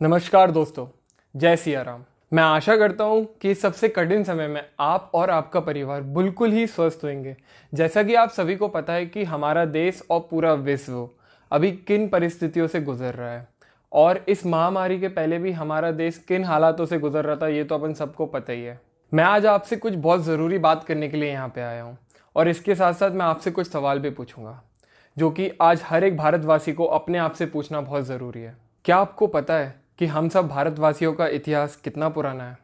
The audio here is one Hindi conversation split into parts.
नमस्कार दोस्तों, जय सिया राम। मैं आशा करता हूँ कि इस सबसे कठिन समय में आप और आपका परिवार बिल्कुल ही स्वस्थ होंगे। जैसा कि आप सभी को पता है कि हमारा देश और पूरा विश्व अभी किन परिस्थितियों से गुजर रहा है और इस महामारी के पहले भी हमारा देश किन हालातों से गुजर रहा था, ये तो अपन सबको पता ही है। मैं आज आपसे कुछ बहुत ज़रूरी बात करने के लिए यहाँ पे आया हूँ और इसके साथ साथ मैं आपसे कुछ सवाल भी पूछूंगा जो कि आज हर एक भारतवासी को अपने आप से पूछना बहुत ज़रूरी है। क्या आपको पता है कि हम सब भारतवासियों का इतिहास कितना पुराना है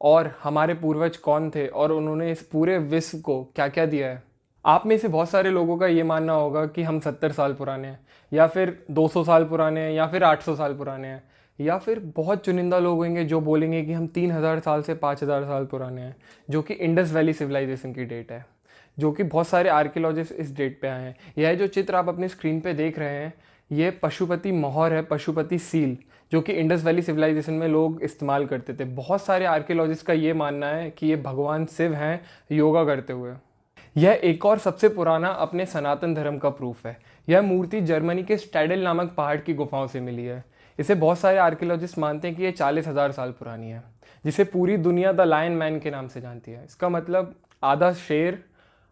और हमारे पूर्वज कौन थे और उन्होंने इस पूरे विश्व को क्या क्या दिया है? आप में से बहुत सारे लोगों का ये मानना होगा कि हम 70 साल पुराने हैं या फिर 200 साल पुराने हैं या फिर 800 साल पुराने हैं, या फिर बहुत चुनिंदा लोग होंगे जो बोलेंगे कि हम 3000 साल से 5000 साल पुराने हैं, जो कि इंडस वैली सिविलाइजेशन की डेट है, जो कि बहुत सारे आर्कियोलॉजिस्ट इस डेट पे आए हैं। यह जो चित्र आप अपनी स्क्रीन पे देख रहे हैं, ये पशुपति मोहर है, पशुपति सील, जो कि इंडस वैली सिविलाइजेशन में लोग इस्तेमाल करते थे। बहुत सारे आर्कियोलॉजिस्ट का ये मानना है कि ये भगवान शिव हैं योगा करते हुए। यह एक और सबसे पुराना अपने सनातन धर्म का प्रूफ है। यह मूर्ति जर्मनी के स्टैडल नामक पहाड़ की गुफाओं से मिली है। इसे बहुत सारे आर्कियोलॉजिस्ट मानते हैं कि यह 40,000 साल पुरानी है, जिसे पूरी दुनिया द लायन मैन के नाम से जानती है। इसका मतलब आधा शेर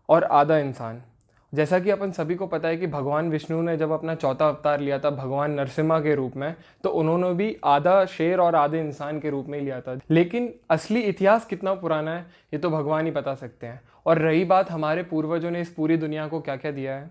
और आधा इंसान। जैसा कि अपन सभी को पता है कि भगवान विष्णु ने जब अपना चौथा अवतार लिया था भगवान नरसिम्हा के रूप में, तो उन्होंने भी आधा शेर और आधे इंसान के रूप में लिया था। लेकिन असली इतिहास कितना पुराना है ये तो भगवान ही बता सकते हैं। और रही बात हमारे पूर्वजों ने इस पूरी दुनिया को क्या क्या दिया है,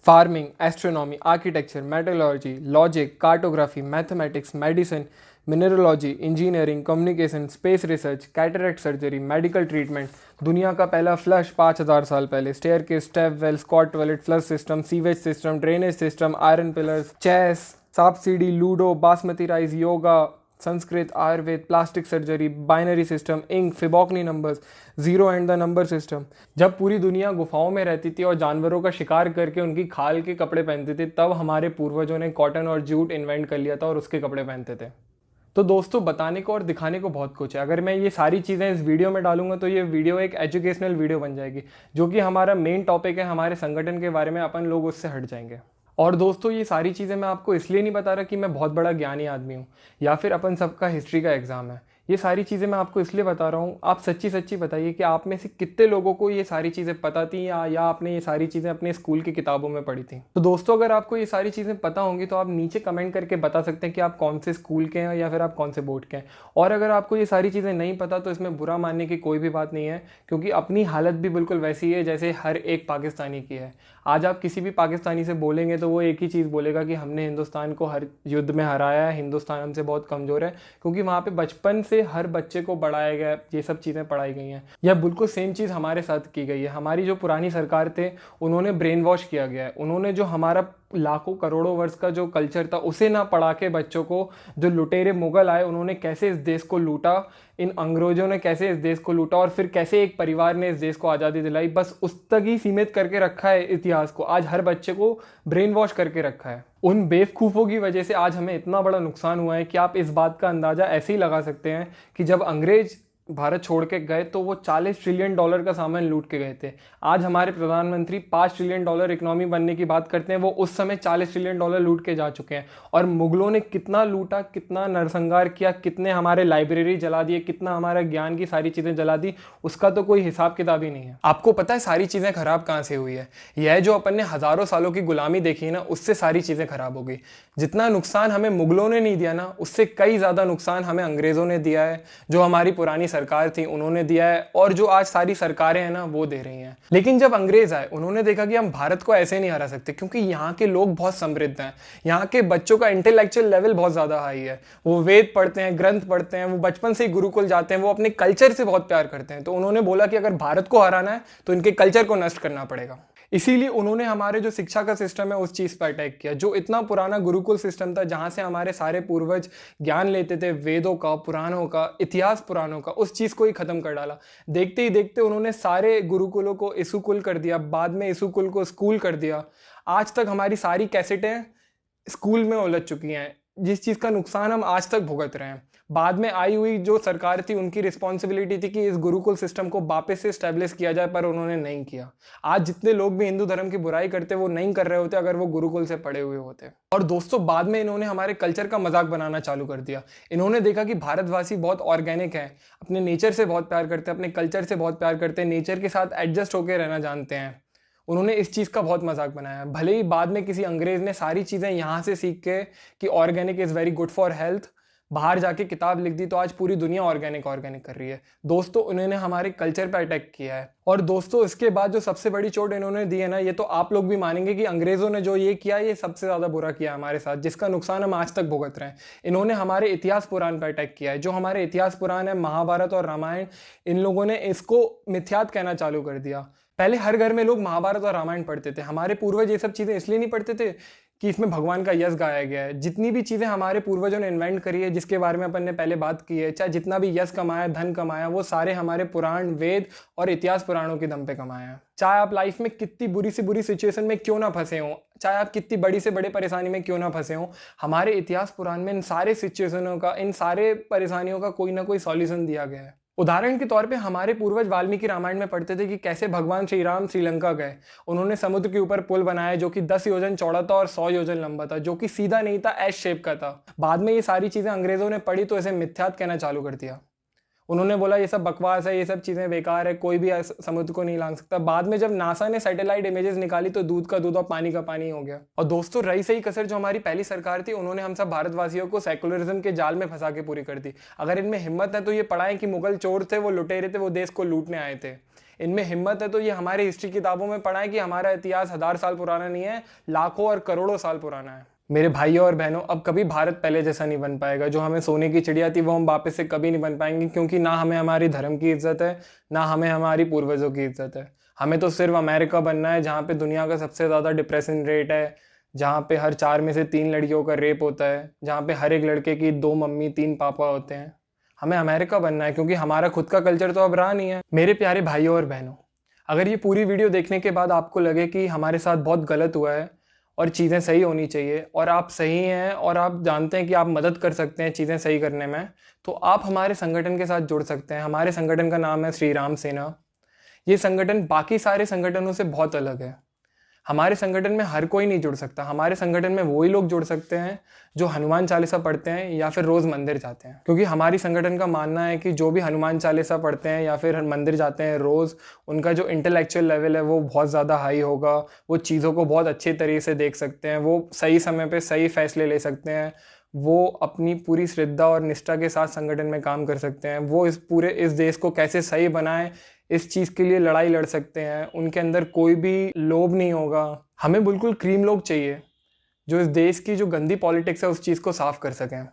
farming, astronomy, architecture, metallurgy, logic, cartography, mathematics, medicine, mineralogy, engineering, communication, space research, cataract surgery, medical treatment, दुनिया का पहला फ्लश 5000 साल पहले, स्टेयर के step well, squat toilet, flush system, sewage system, drainage system, iron pillars, chess, सांप सीढ़ी, ludo, basmati rice, yoga, Sanskrit, Ayurveda, plastic surgery, binary system, ink, Fibonacci numbers, zero and the number system. जब पूरी दुनिया गुफाओं में रहती थी और जानवरों का शिकार करके उनकी खाल के कपड़े पहनते थे, तब हमारे पूर्वजों ने कॉटन और जूट इन्वेंट कर लिया था और उसके कपड़े पहनते थे। तो दोस्तों, बताने को और दिखाने को बहुत कुछ है। अगर मैं ये सारी चीज़ें इस वीडियो में डालूंगा तो ये वीडियो एक एजुकेशनल वीडियो बन जाएगी, जो कि हमारा मेन टॉपिक है हमारे संगठन के बारे में। अपन लोग उससे हट जाएंगे। और दोस्तों, ये सारी चीज़ें मैं आपको इसलिए नहीं बता रहा कि मैं बहुत बड़ा ज्ञानी आदमी हूँ या फिर अपन सबका हिस्ट्री का एग्जाम है। ये सारी चीज़ें मैं आपको इसलिए बता रहा हूँ, आप सच्ची सच्ची बताइए कि आप में से कितने लोगों को ये सारी चीज़ें पता थी या आपने ये सारी चीज़ें अपने स्कूल की किताबों में पढ़ी थी। तो दोस्तों, अगर आपको ये सारी चीज़ें पता होंगी तो आप नीचे कमेंट करके बता सकते हैं कि आप कौन से स्कूल के हैं या फिर आप कौन से बोर्ड के हैं। और अगर आपको ये सारी चीज़ें नहीं पता तो इसमें बुरा मानने की कोई भी बात नहीं है, क्योंकि अपनी हालत भी बिल्कुल वैसी है जैसे हर एक पाकिस्तानी की है। आज आप किसी भी पाकिस्तानी से बोलेंगे तो वो एक ही चीज़ बोलेगा कि हमने हिंदुस्तान को हर युद्ध में हराया है, हिंदुस्तान हमसे बहुत कमज़ोर है, क्योंकि वहाँ पे बचपन से हर बच्चे को बढ़ाया गया, ये सब चीज़ें पढ़ाई गई हैं। यह बिल्कुल सेम चीज़ हमारे साथ की गई है। हमारी जो पुरानी सरकार थे उन्होंने ब्रेन वॉश किया गया है। उन्होंने जो हमारा लाखों करोड़ों वर्ष का जो कल्चर था उसे ना पढ़ा के बच्चों को, जो लुटेरे मुगल आए उन्होंने कैसे इस देश को लूटा, इन अंग्रेजों ने कैसे इस देश को लूटा और फिर कैसे एक परिवार ने इस देश को आज़ादी दिलाई, बस उस तक ही सीमित करके रखा है इतिहास को। आज हर बच्चे को ब्रेन वॉश करके रखा है। उन बेवकूफ़ों की वजह से आज हमें इतना बड़ा नुकसान हुआ है कि आप इस बात का अंदाज़ा ऐसे ही लगा सकते हैं कि जब अंग्रेज भारत छोड़ के गए तो वो $40 ट्रिलियन का सामान लूट के गए थे। आज हमारे प्रधानमंत्री $5 ट्रिलियन इकोनॉमी बनने की बात करते हैं, वो उस समय $40 ट्रिलियन लूट के जा चुके हैं। और मुगलों ने कितना लूटा, कितना नरसंहार किया, कितने हमारे लाइब्रेरी जला दिए, कितना हमारा ज्ञान की सारी चीज़ें जला दी, उसका तो कोई हिसाब किताब ही नहीं है। आपको पता है सारी चीज़ें खराब कहाँ से हुई है? यह जो अपन ने हज़ारों सालों की गुलामी देखी है ना, उससे सारी चीज़ें खराब हो गई। जितना नुकसान हमें मुगलों ने नहीं दिया ना, उससे कई ज़्यादा नुकसान हमें अंग्रेज़ों ने दिया है, जो हमारी पुरानी सरकार थी उन्होंने दिया है, और जो आज सारी सरकारें हैं ना वो दे रही हैं। लेकिन जब अंग्रेज आए उन्होंने देखा कि हम भारत को ऐसे नहीं हरा सकते, क्योंकि यहाँ के लोग बहुत समृद्ध हैं, यहाँ के बच्चों का इंटेलेक्चुअल लेवल बहुत ज़्यादा हाई है, वो वेद पढ़ते हैं, ग्रंथ पढ़ते हैं, वो बचपन से ही गुरुकुल जाते हैं, वो अपने कल्चर से बहुत प्यार करते हैं। तो उन्होंने बोला कि अगर भारत को हराना है तो इनके कल्चर को नष्ट करना पड़ेगा। इसीलिए उन्होंने हमारे जो शिक्षा का सिस्टम है उस चीज़ पर अटैक किया। जो इतना पुराना गुरुकुल सिस्टम था जहाँ से हमारे सारे पूर्वज ज्ञान लेते थे, वेदों का, पुराणों का, इतिहास पुराणों का, उस चीज़ को ही ख़त्म कर डाला। देखते ही देखते उन्होंने सारे गुरुकुलों को इसुकुल कर दिया, बाद में इसुकुल को स्कूल कर दिया। आज तक हमारी सारी कैसेटें स्कूल में उलझ चुकी हैं। जिस चीज़ का नुकसान हम आज तक भुगत रहे हैं। बाद में आई हुई जो सरकार थी उनकी रिस्पॉन्सिबिलिटी थी कि इस गुरुकुल सिस्टम को वापस से स्टैब्लिश किया जाए, पर उन्होंने नहीं किया। आज जितने लोग भी हिंदू धर्म की बुराई करते वो नहीं कर रहे होते अगर वो गुरुकुल से पढ़े हुए होते। और दोस्तों, बाद में इन्होंने हमारे कल्चर का मजाक बनाना चालू कर दिया। इन्होंने देखा कि भारतवासी बहुत ऑर्गेनिक हैं, अपने नेचर से बहुत प्यार करते हैं, अपने कल्चर से बहुत प्यार करते हैं, नेचर के साथ एडजस्ट होकर रहना जानते हैं। उन्होंने इस चीज़ का बहुत मजाक बनाया। भले ही बाद में किसी अंग्रेज ने सारी चीज़ें यहाँ से सीख के कि organic is very good for health बाहर जाके किताब लिख दी, तो आज पूरी दुनिया ऑर्गेनिक कर रही है। दोस्तों, उन्होंने हमारे कल्चर पे अटैक किया है। और दोस्तों, इसके बाद जो सबसे बड़ी चोट इन्होंने दी है ना, ये तो आप लोग भी मानेंगे कि अंग्रेज़ों ने जो ये किया, ये सबसे ज़्यादा बुरा किया हमारे साथ, जिसका नुकसान हम आज तक भुगत रहे हैं। इन्होंने हमारे इतिहास पुराण पर अटैक किया है। जो हमारे इतिहास पुराण है, महाभारत और रामायण, इन लोगों ने इसको मिथ्यात कहना चालू कर दिया। पहले हर घर में लोग महाभारत और रामायण पढ़ते थे। हमारे पूर्वज ये सब चीज़ें इसलिए नहीं पढ़ते थे कि इसमें भगवान का यश गाया गया है। जितनी भी चीज़ें हमारे पूर्वजों ने इन्वेंट करी है, जिसके बारे में अपन ने पहले बात की है, चाहे जितना भी यश कमाया, धन कमाया, वो सारे हमारे पुराण, वेद और इतिहास पुराणों के दम पे कमाया है। चाहे आप लाइफ में कितनी बुरी से बुरी सिचुएशन में क्यों ना फंसे हो, चाहे आप कितनी बड़ी से बड़े परेशानी में क्यों ना फंसे हो, हमारे इतिहास पुराण में इन सारे सिचुएशनों का, इन सारे परेशानियों का कोई ना कोई सॉल्यूशन दिया गया है। उदाहरण के तौर पे हमारे पूर्वज वाल्मीकि रामायण में पढ़ते थे कि कैसे भगवान श्री राम श्रीलंका गए। उन्होंने समुद्र के ऊपर पुल बनाया जो कि 10 योजन चौड़ा था और 100 योजन लंबा था, जो कि सीधा नहीं था, एस शेप का था। बाद में ये सारी चीज़ें अंग्रेज़ों ने पढ़ी तो इसे मिथ्यात कहना चालू कर दिया। उन्होंने बोला ये सब बकवास है, ये सब चीज़ें बेकार है, कोई भी समुद्र को नहीं लांग सकता। बाद में जब नासा ने सैटेलाइट इमेजेस निकाली तो दूध का दूध और पानी का पानी हो गया। और दोस्तों, रही सही कसर जो हमारी पहली सरकार थी, उन्होंने हम सब भारतवासियों को सेकुलरिज्म के जाल में फंसा के पूरी कर दी। अगर इनमें हिम्मत है तो ये पढ़ाएं कि मुगल चोर थे, वो लुटेरे थे, वो देश को लूटने आए थे। इनमें हिम्मत है तो ये हमारे हिस्ट्री किताबों में पढ़ाएं कि हमारा इतिहास 1000 साल पुराना नहीं है, लाखों और करोड़ों साल पुराना है। मेरे भाइयों और बहनों, अब कभी भारत पहले जैसा नहीं बन पाएगा। जो हमें सोने की चिड़िया थी वो हम वापस से कभी नहीं बन पाएंगे, क्योंकि ना हमें हमारी धर्म की इज्जत है, ना हमें हमारी पूर्वजों की इज्जत है। हमें तो सिर्फ अमेरिका बनना है, जहाँ पे दुनिया का सबसे ज़्यादा डिप्रेशन रेट है, जहाँ पे हर 4 में से 3 लड़कियों का रेप होता है, जहाँ पे हर एक लड़के की 2 मम्मी 3 पापा होते हैं। हमें अमेरिका बनना है, क्योंकि हमारा खुद का कल्चर तो अब रहा नहीं है। मेरे प्यारे भाइयों और बहनों, अगर ये पूरी वीडियो देखने के बाद आपको लगे कि हमारे साथ बहुत गलत हुआ है और चीज़ें सही होनी चाहिए, और आप सही हैं और आप जानते हैं कि आप मदद कर सकते हैं चीज़ें सही करने में, तो आप हमारे संगठन के साथ जुड़ सकते हैं। हमारे संगठन का नाम है श्री राम सेना। ये संगठन बाकी सारे संगठनों से बहुत अलग है। हमारे संगठन में हर कोई नहीं जुड़ सकता। हमारे संगठन में वही लोग जुड़ सकते हैं जो हनुमान चालीसा पढ़ते हैं या फिर रोज़ मंदिर जाते हैं, क्योंकि हमारी संगठन का मानना है कि जो भी हनुमान चालीसा पढ़ते हैं या फिर मंदिर जाते हैं रोज़, उनका जो इंटेलेक्चुअल लेवल है वो बहुत ज़्यादा हाई होगा। वो चीज़ों को बहुत अच्छे तरीके से देख सकते हैं, वो सही समय पे सही फैसले ले सकते हैं, वो अपनी पूरी श्रद्धा और निष्ठा के साथ संगठन में काम कर सकते हैं, वो इस देश को कैसे सही बनाएं इस चीज़ के लिए लड़ाई लड़ सकते हैं। उनके अंदर कोई भी लोभ नहीं होगा। हमें बिल्कुल क्रीम लोग चाहिए जो इस देश की जो गंदी पॉलिटिक्स है उस चीज़ को साफ कर सकें।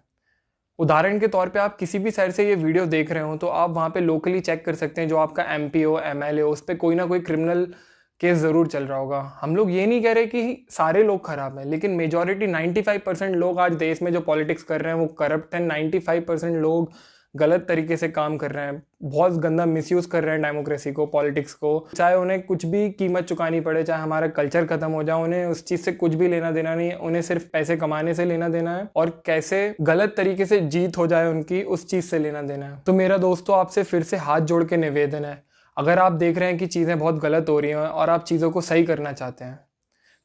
उदाहरण के तौर पे आप किसी भी साइड से ये वीडियो देख रहे हो तो आप वहाँ पे लोकली चेक कर सकते हैं, जो आपका एमपी हो, एमएलए हो, उस पर कोई ना कोई क्रिमिनल केस ज़रूर चल रहा होगा। हम लोग ये नहीं कह रहे कि सारे लोग खराब हैं, लेकिन मेजॉरिटी 95% लोग आज देश में जो पॉलिटिक्स कर रहे हैं वो करप्ट हैं। 95% लोग गलत तरीके से काम कर रहे हैं, बहुत गंदा मिसयूज़ कर रहे हैं डेमोक्रेसी को, पॉलिटिक्स को। चाहे उन्हें कुछ भी कीमत चुकानी पड़े, चाहे हमारा कल्चर खत्म हो जाए, उन्हें उस चीज़ से कुछ भी लेना देना नहीं है। उन्हें सिर्फ पैसे कमाने से लेना देना है और कैसे गलत तरीके से जीत हो जाए उनकी, उस चीज़ से लेना देना है। तो मेरा दोस्तों आपसे फिर से हाथ जोड़ के निवेदन है, अगर आप देख रहे हैं कि चीज़ें बहुत गलत हो रही हैं और आप चीज़ों को सही करना चाहते हैं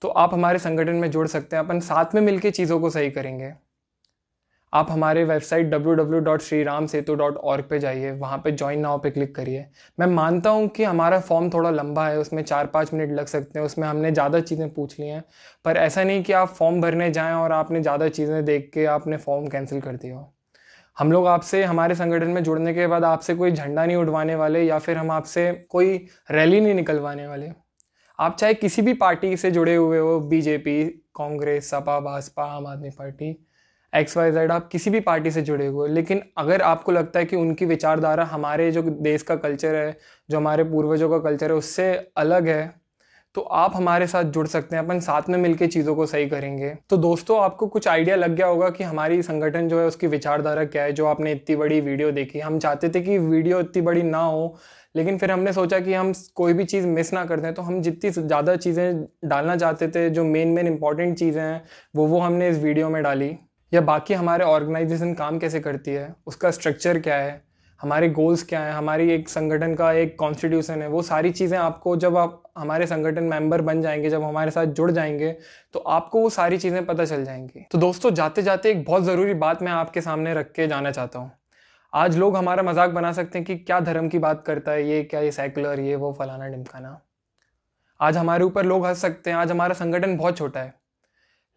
तो आप हमारे संगठन में जुड़ सकते हैं। अपन साथ में मिलकर चीज़ों को सही करेंगे। आप हमारे वेबसाइट www.shriramsetu.org पे जाइए, वहाँ पे ज्वाइन नाउ पे क्लिक करिए। मैं मानता हूँ कि हमारा फॉर्म थोड़ा लंबा है, उसमें 4-5 मिनट लग सकते हैं, उसमें हमने ज़्यादा चीज़ें पूछ ली हैं, पर ऐसा नहीं कि आप फॉर्म भरने जाएँ और आपने ज़्यादा चीज़ें देख के आपने फॉर्म कैंसिल कर दिया हो। हम लोग आपसे, हमारे संगठन में जुड़ने के बाद आपसे कोई झंडा नहीं उठवाने वाले या फिर हम आपसे कोई रैली नहीं निकलवाने वाले। आप चाहे किसी भी पार्टी से जुड़े हुए हो, बीजेपी, कांग्रेस, सपा, भाजपा, आम आदमी पार्टी, XYZ, आप किसी भी पार्टी से जुड़े हुए हो, लेकिन अगर आपको लगता है कि उनकी विचारधारा हमारे जो देश का कल्चर है, जो हमारे पूर्वजों का कल्चर है, उससे अलग है, तो आप हमारे साथ जुड़ सकते हैं। अपन साथ में मिलकर चीज़ों को सही करेंगे। तो दोस्तों, आपको कुछ आइडिया लग गया होगा कि हमारी संगठन जो है उसकी विचारधारा क्या है, जो आपने इतनी बड़ी वीडियो देखी। हम चाहते थे कि वीडियो इतनी बड़ी ना हो, लेकिन फिर हमने सोचा कि हम कोई भी चीज़ मिस ना कर दें, तो हम जितनी ज़्यादा चीज़ें डालना चाहते थे, जो मेन इंपॉर्टेंट चीज़ें हैं वो हमने इस वीडियो में डाली। या बाकी हमारे ऑर्गेनाइजेशन काम कैसे करती है, उसका स्ट्रक्चर क्या है, हमारे गोल्स क्या हैं, हमारी एक संगठन का एक कॉन्स्टिट्यूशन है, वो सारी चीज़ें आपको जब आप हमारे संगठन मेंबर बन जाएंगे, जब हमारे साथ जुड़ जाएंगे, तो आपको वो सारी चीज़ें पता चल जाएंगी। तो दोस्तों, जाते जाते एक बहुत ज़रूरी बात मैं आपके सामने रख के जाना चाहता हूँ। आज लोग हमारा मजाक बना सकते हैं कि क्या धर्म की बात करता है ये, क्या ये सेकुलर, ये वो फलाना ढिमकाना। आज हमारे ऊपर लोग हंस सकते हैं, आज हमारा संगठन बहुत छोटा है,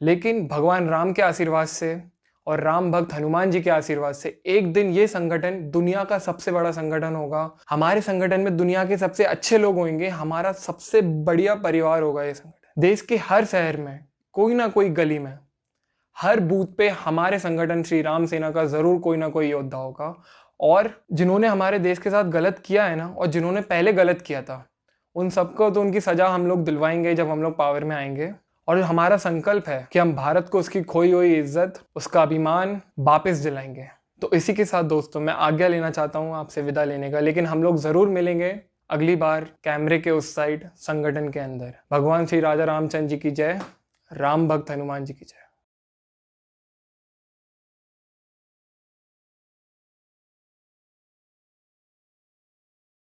लेकिन भगवान राम के आशीर्वाद से और राम भक्त हनुमान जी के आशीर्वाद से एक दिन ये संगठन दुनिया का सबसे बड़ा संगठन होगा। हमारे संगठन में दुनिया के सबसे अच्छे लोग होंगे, हमारा सबसे बढ़िया परिवार होगा ये संगठन। देश के हर शहर में, कोई ना कोई गली में, हर बूथ पे हमारे संगठन श्री राम सेना का जरूर कोई ना कोई योद्धा होगा। और जिन्होंने हमारे देश के साथ गलत किया है ना, और जिन्होंने पहले गलत किया था, उन सबको तो उनकी सजा हम लोग दिलवाएंगे जब हम लोग पावर में आएंगे। और हमारा संकल्प है कि हम भारत को उसकी खोई हुई इज्जत, उसका अभिमान वापस दिलाएंगे। तो इसी के साथ दोस्तों, मैं आज्ञा लेना चाहता हूँ आपसे विदा लेने का, लेकिन हम लोग जरूर मिलेंगे अगली बार कैमरे के उस साइड संगठन के अंदर। भगवान श्री राजा रामचंद्र जी की जय, राम भक्त हनुमान जी की जय।